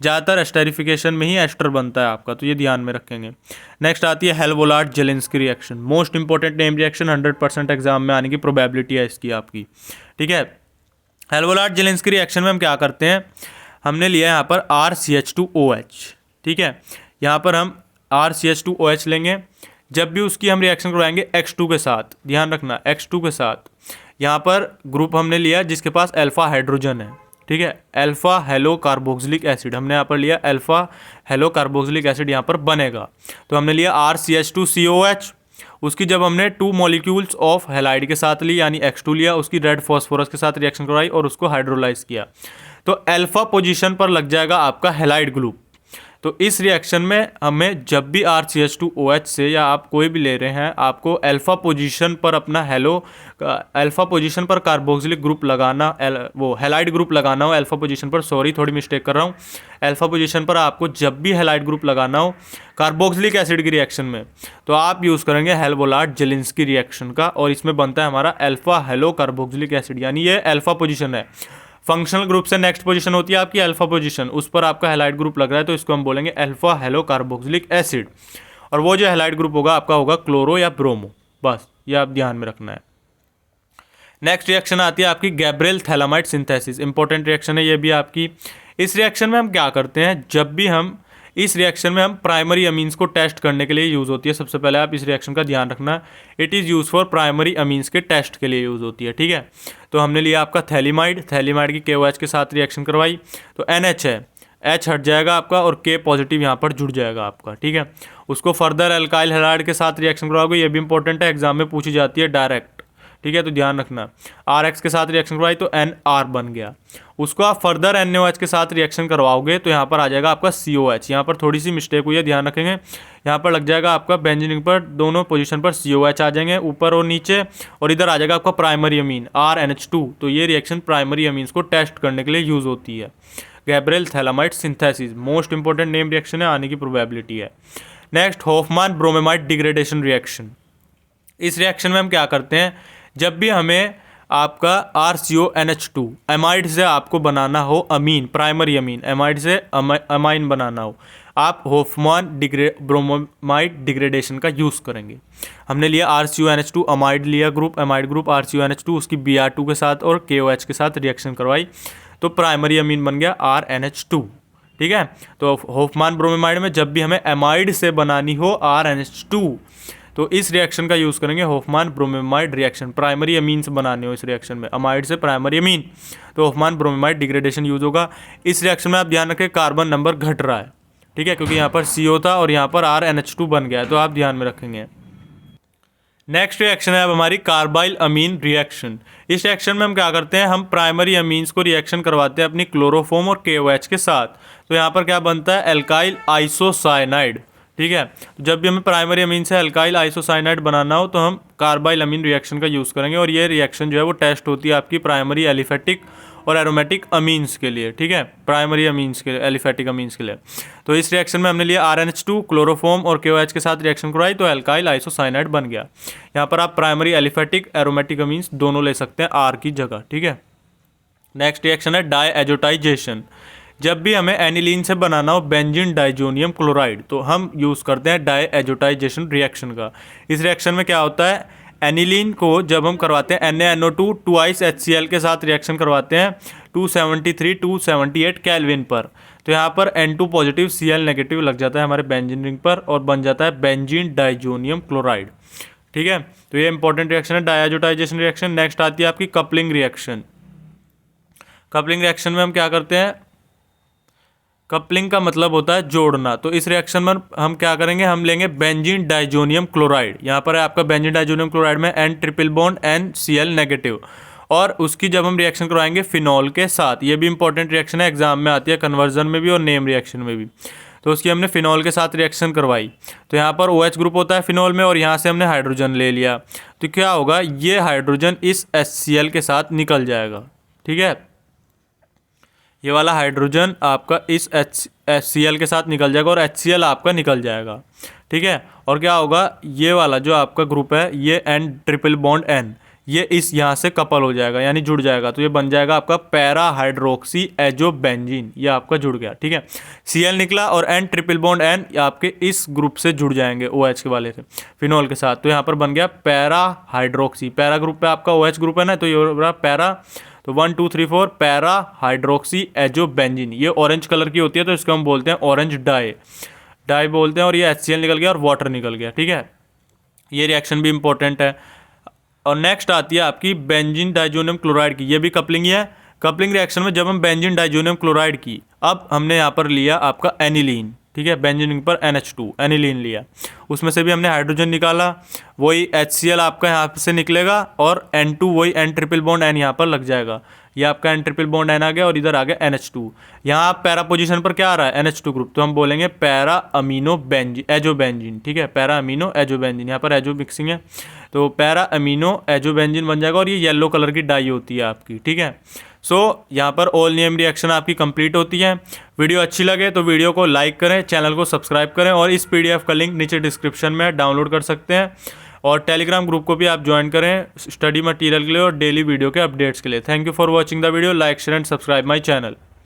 ज़्यादातर एस्टेरिफिकेशन में ही एस्टर बनता है आपका, तो ये ध्यान में रखेंगे। नेक्स्ट आती है Hell Volhard Zelinsky reaction, most important name reaction, 100% exam में आने की प्रोबेबिलिटी है इसकी आपकी। ठीक है, हेल्वोलार्ड जेलेंस्की रिएक्शन में हम क्या करते हैं, हमने लिया यहाँ पर RCH2OH। ठीक है, यहाँ पर हम RCH2OH लेंगे, जब भी उसकी हम रिएक्शन करवाएंगे X2 के साथ, ध्यान रखना X2 के साथ, यहाँ पर ग्रुप हमने लिया जिसके पास अल्फा हाइड्रोजन है। ठीक है, अल्फा हेलो कार्बोक्सिलिक एसिड हमने यहाँ पर लिया, अल्फा हेलो कार्बोक्सिलिक एसिड यहाँ पर बनेगा तो हमने लिया RCH2COH। उसकी जब हमने 2 मॉलिक्यूल्स ऑफ हेलाइड के साथ ली यानी X2 लिया, उसकी रेड फॉस्फोरस के साथ रिएक्शन करवाई और उसको हाइड्रोलाइज किया तो अल्फा पोजीशन पर लग जाएगा आपका हेलाइड ग्रुप। तो इस रिएक्शन में हमें जब भी RCH2OH से या आप कोई भी ले रहे हैं, आपको अल्फा पोजीशन पर अपना अल्फा पोजीशन पर कार्बोक्सिलिक ग्रुप लगाना, वो हेलाइड ग्रुप लगाना हो अल्फा पोजीशन पर, सॉरी थोड़ी मिस्टेक कर रहा हूँ, अल्फा पोजीशन पर आपको जब भी हेलाइड ग्रुप लगाना हो कार्बोक्सिलिक एसिड की रिएक्शन में तो आप यूज़ करेंगे हेल्वोलार्ड जेलेंस्की रिएक्शन का, और इसमें बनता है हमारा अल्फा हेलो कार्बोक्सिलिक एसिड, यानी ये अल्फा पोजीशन है। फंक्शनल ग्रुप से नेक्स्ट पोजीशन होती है आपकी अल्फा पोजीशन, उस पर आपका हेलाइड ग्रुप लग रहा है तो इसको हम बोलेंगे अल्फा हेलो कार्बोक्सिलिक एसिड, और वो जो हेलाइड ग्रुप होगा आपका होगा क्लोरो या ब्रोमो। बस ये आप ध्यान में रखना है। नेक्स्ट रिएक्शन आती है आपकी Gabriel phthalimide synthesis, important reaction है ये भी आपकी। इस रिएक्शन में हम क्या करते हैं, जब भी हम इस रिएक्शन में हम प्राइमरी अमीन्स को टेस्ट करने के लिए यूज़ होती है। सबसे पहले आप इस रिएक्शन का ध्यान रखना, it is use for primary amines के टेस्ट के लिए यूज़ होती है। ठीक है, तो हमने लिया आपका थैलिमाइड, थैलिमाइड की KOH के साथ रिएक्शन करवाई तो NH है, H हट जाएगा आपका और K पॉजिटिव यहाँ पर जुड़ जाएगा आपका। ठीक है, उसको फर्दर अल्काइल हैलाइड के साथ रिएक्शन करवाओगे, ये भी इंपॉर्टेंट है, एग्जाम में पूछी जाती है डायरेक्ट। ठीक है, तो ध्यान रखना, RX के साथ रिएक्शन करवाई तो NR बन गया, उसको आप फर्दर NaOH के साथ रिएक्शन करवाओगे तो यहाँ पर आ जाएगा आपका COH। यहाँ पर थोड़ी सी मिस्टेक हुई है, ध्यान रखेंगे, यहाँ पर लग जाएगा आपका बेंजीन रिंग पर दोनों पोजीशन पर COH आ जाएंगे ऊपर और नीचे, और इधर आ जाएगा आपका प्राइमरी अमीन RNH2। तो ये रिएक्शन प्राइमरी अमीन्स को टेस्ट करने के लिए यूज़ होती है। Gabriel phthalimide synthesis most important name reaction है, आने की प्रोबेबिलिटी है। Next Hofmann bromamide degradation reaction. इस रिएक्शन में हम क्या करते हैं, जब भी हमें आपका RCONH2 एमाइड से आपको बनाना हो अमीन, प्राइमरी अमीन, एमाइड से अमाइन बनाना हो, आप हॉफमान ब्रोमेमाइड डिग्रेडेशन का यूज़ करेंगे। हमने लिया RCONH2 अमाइड लिया ग्रुप, एमाइड ग्रुप RCONH2, उसकी Br2 के साथ और KOH के साथ रिएक्शन करवाई तो प्राइमरी अमीन बन गया RNH2। ठीक है, तो हॉफमान ब्रोमेमाइड में जब भी हमें एमाइड से बनानी हो RNH2 तो इस रिएक्शन का यूज़ करेंगे हॉफमान ब्रोमेमाइड रिएक्शन, प्राइमरी अमीन्स बनाने हो इस रिएक्शन में, अमाइड से प्राइमरी अमीन, तो हॉफमान ब्रोमेमाइड डिग्रेडेशन यूज़ होगा। इस रिएक्शन में आप ध्यान रखें कार्बन नंबर घट रहा है। ठीक है, क्योंकि यहाँ पर CO था और यहाँ पर RNH2 बन गया है, तो आप ध्यान में रखेंगे। नेक्स्ट रिएक्शन है अब हमारी कार्बाइल अमीन रिएक्शन। इस रिएक्शन में हम क्या करते हैं, हम प्राइमरी अमीन्स को रिएक्शन करवाते हैं अपनी क्लोरोफॉर्म और KOH के साथ, तो यहाँ पर क्या बनता है एल्काइल आइसोसाइनाइड। ठीक है। तो जब भी हमें प्राइमरी अमीन से अल्काइल आइसोसाइनाइड बनाना हो तो हम कार्बाइल अमीन रिएक्शन का यूज़ करेंगे, और ये रिएक्शन जो है वो टेस्ट होती है आपकी प्राइमरी एलिफेटिक और एरोमेटिक अमीन्स के लिए, ठीक है, प्राइमरी अमीन्स के लिए, एलिफेटिक अमीन्स के लिए। तो इस रिएक्शन में हमने लिया RNH2 क्लोरोफॉर्म और KOH के साथ रिएक्शन करवाई तो अल्काइल आइसोसाइनाइड बन गया। यहाँ पर आप प्राइमरी एलिफेटिक एरोमेटिक अमीन्स दोनों ले सकते हैं R की जगह, ठीक है। नेक्स्ट रिएक्शन है डाईएजोटाइजेशन। जब भी हमें एनिलीन से बनाना हो बेंजीन डाइजोनियम क्लोराइड तो हम यूज़ करते हैं डाईएजोटाइजेशन रिएक्शन का। इस रिएक्शन में क्या होता है, एनिलीन को जब हम करवाते हैं NaNO2 2 HCl के साथ रिएक्शन करवाते हैं 273-278 केल्विन पर, तो यहाँ पर N2 पॉजिटिव Cl नेगेटिव लग जाता है हमारे बेंजीन रिंग पर और बन जाता है बेंजीन डाइजोनियम क्लोराइड, ठीक है। तो ये इंपॉर्टेंट रिएक्शन है डाईएजोटाइजेशन रिएक्शन। नेक्स्ट आती है आपकी कपलिंग रिएक्शन। कपलिंग रिएक्शन में हम क्या करते हैं, कपलिंग का मतलब होता है जोड़ना। तो इस रिएक्शन में हम क्या करेंगे, हम लेंगे बेंजीन डाइजोनियम क्लोराइड, यहाँ पर है आपका बेंजीन डाइजोनियम क्लोराइड में N triple bond NCl negative, और उसकी जब हम रिएक्शन करवाएंगे फिनॉल के साथ, ये भी इंपॉर्टेंट रिएक्शन है, एग्जाम में आती है कन्वर्जन में भी और नेम रिएक्शन में भी। तो उसकी हमने फिनॉल के साथ रिएक्शन करवाई तो यहाँ पर OH ग्रुप होता है फिनॉल में और यहाँ से हमने हाइड्रोजन ले लिया, तो क्या होगा, ये हाइड्रोजन इस HCl के साथ निकल जाएगा, ठीक है। ये वाला हाइड्रोजन आपका इस HCl के साथ निकल जाएगा और HCl आपका निकल जाएगा, ठीक है। और क्या होगा, ये वाला जो आपका ग्रुप है ये N ट्रिपल बॉन्ड N ये इस यहाँ से कपल हो जाएगा यानी जुड़ जाएगा, तो ये बन जाएगा आपका पैरा हाइड्रोक्सी एजोबेंजीन, ये आपका जुड़ गया, ठीक है। Cl निकला और N ट्रिपल बॉन्ड N आपके इस ग्रुप से जुड़ जाएंगे OH के वाले से फिनॉल के साथ, तो यहाँ पर बन गया पैरा हाइड्रोक्सी। पैरा ग्रुप पे आपका OH ग्रुप है ना, तो ये हो रहा पैरा, तो 1 2 3 4 पैरा हाइड्रोक्सी एजोबेंजीन। ये ऑरेंज कलर की होती है तो इसको हम बोलते हैं ऑरेंज डाई बोलते हैं, और ये HCl निकल गया और वाटर निकल गया, ठीक है। ये रिएक्शन भी इंपॉर्टेंट है। और नेक्स्ट आती है आपकी बेंजीन डाइजोनियम क्लोराइड की, ये भी कपलिंग ही है। कपलिंग रिएक्शन में जब हम बेंजीन डाइजोनियम क्लोराइड की, अब हमने यहाँ पर लिया आपका एनिलीन, ठीक है, बेंजीन रिंग पर NH2 एनिलीन लिया, उसमें से भी हमने हाइड्रोजन निकाला, वही HCl आपका यहाँ से निकलेगा और N2 वही N ट्रिपल बॉन्ड N यहाँ पर लग जाएगा, ये आपका N ट्रिपल बॉन्ड N आ गया और इधर आ गया NH2। यहाँ पैरा पोजीशन पर क्या आ रहा है, NH2 ग्रुप, तो हम बोलेंगे पैरा अमीनो बेंजीन एजोबेंजीन, ठीक है, पैरा अमीनो एजोबेंजीन, यहाँ पर एजो मिक्सिंग है तो पैरा अमीनो एजोबेंजीन बन जाएगा और ये येलो कलर की डाई होती है आपकी, ठीक है। सो यहाँ पर ऑल नेम रिएक्शन आपकी कंप्लीट होती है। वीडियो अच्छी लगे तो वीडियो को लाइक करें, चैनल को सब्सक्राइब करें, और इस PDF का लिंक नीचे डिस्क्रिप्शन में डाउनलोड कर सकते हैं, और टेलीग्राम ग्रुप को भी आप ज्वाइन करें स्टडी मटेरियल के लिए और डेली वीडियो के अपडेट्स के लिए। Thank you for watching the video, like share and subscribe my channel.